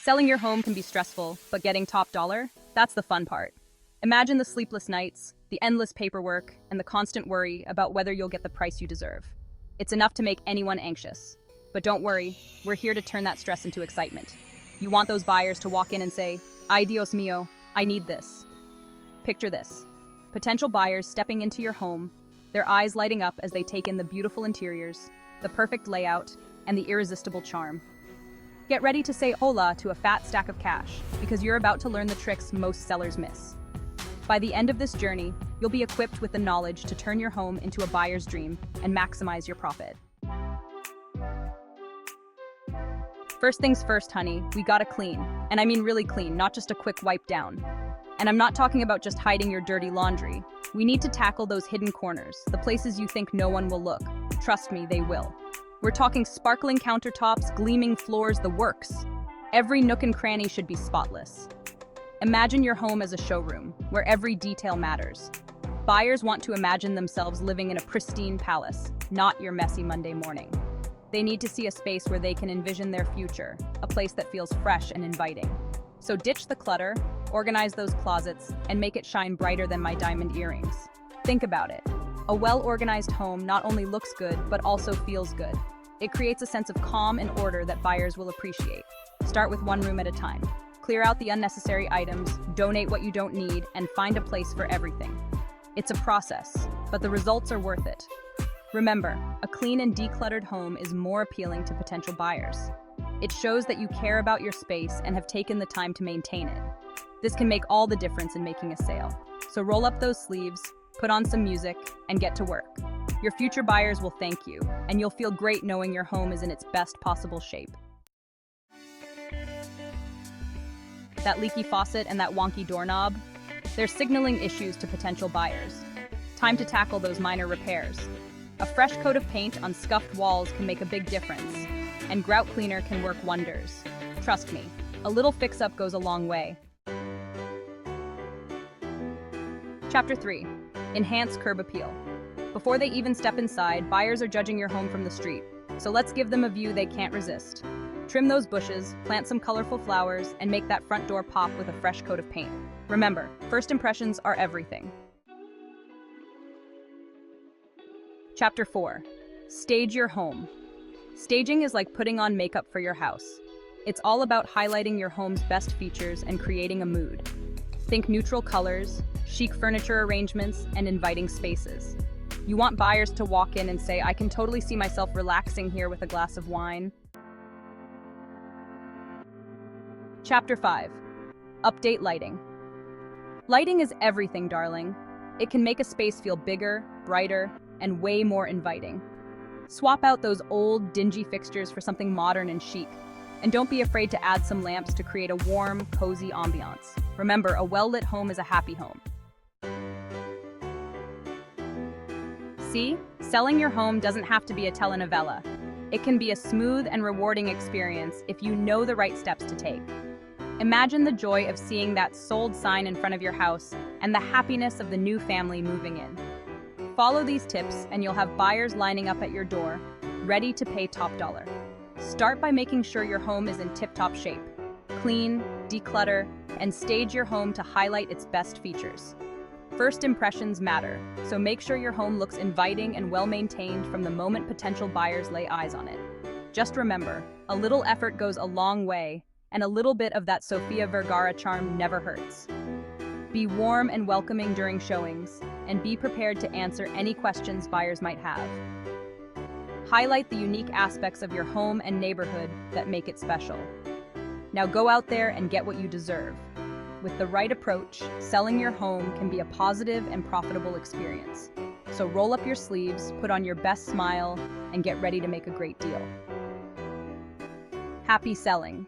Selling your home can be stressful, but getting top dollar? That's the fun part. Imagine the sleepless nights, the endless paperwork, and the constant worry about whether you'll get the price you deserve. It's enough to make anyone anxious. But don't worry, we're here to turn that stress into excitement. You want those buyers to walk in and say, "Ay Dios mío, I need this." Picture this. Potential buyers stepping into your home, their eyes lighting up as they take in the beautiful interiors, the perfect layout, and the irresistible charm. Get ready to say hola to a fat stack of cash, because you're about to learn the tricks most sellers miss. By the end of this journey, you'll be equipped with the knowledge to turn your home into a buyer's dream and maximize your profit. First things first, honey, we gotta clean. And I mean really clean, not just a quick wipe down. And I'm not talking about just hiding your dirty laundry. We need to tackle those hidden corners, the places you think no one will look. Trust me, they will. We're talking sparkling countertops, gleaming floors, the works. Every nook and cranny should be spotless. Imagine your home as a showroom, where every detail matters. Buyers want to imagine themselves living in a pristine palace, not your messy Monday morning. They need to see a space where they can envision their future, a place that feels fresh and inviting. So ditch the clutter, organize those closets, and make it shine brighter than my diamond earrings. Think about it. A well-organized home not only looks good, but also feels good. It creates a sense of calm and order that buyers will appreciate. Start with one room at a time. Clear out the unnecessary items, donate what you don't need, and find a place for everything. It's a process, but the results are worth it. Remember, a clean and decluttered home is more appealing to potential buyers. It shows that you care about your space and have taken the time to maintain it. This can make all the difference in making a sale. So roll up those sleeves, put on some music, and get to work. Your future buyers will thank you, and you'll feel great knowing your home is in its best possible shape. That leaky faucet and that wonky doorknob, they're signaling issues to potential buyers. Time to tackle those minor repairs. A fresh coat of paint on scuffed walls can make a big difference, and grout cleaner can work wonders. Trust me, a little fix-up goes a long way. Chapter 3. Enhance curb appeal. Before they even step inside, buyers are judging your home from the street, so let's give them a view they can't resist. Trim those bushes, plant some colorful flowers, and make that front door pop with a fresh coat of paint. Remember, first impressions are everything. Chapter 4. Stage your home. Staging is like putting on makeup for your house. It's all about highlighting your home's best features and creating a mood. Think neutral colors, chic furniture arrangements, and inviting spaces. You want buyers to walk in and say, "I can totally see myself relaxing here with a glass of wine." Chapter 5. Update lighting. Lighting is everything, darling. It can make a space feel bigger, brighter, and way more inviting. Swap out those old, dingy fixtures for something modern and chic. And don't be afraid to add some lamps to create a warm, cozy ambiance. Remember, a well-lit home is a happy home. See, selling your home doesn't have to be a telenovela. It can be a smooth and rewarding experience if you know the right steps to take. Imagine the joy of seeing that sold sign in front of your house and the happiness of the new family moving in. Follow these tips and you'll have buyers lining up at your door, ready to pay top dollar. Start by making sure your home is in tip-top shape. Clean, declutter, and stage your home to highlight its best features. First impressions matter, so make sure your home looks inviting and well-maintained from the moment potential buyers lay eyes on it. Just remember, a little effort goes a long way, and a little bit of that Sofia Vergara charm never hurts. Be warm and welcoming during showings, and be prepared to answer any questions buyers might have. Highlight the unique aspects of your home and neighborhood that make it special. Now go out there and get what you deserve. With the right approach, selling your home can be a positive and profitable experience. So roll up your sleeves, put on your best smile, and get ready to make a great deal. Happy selling!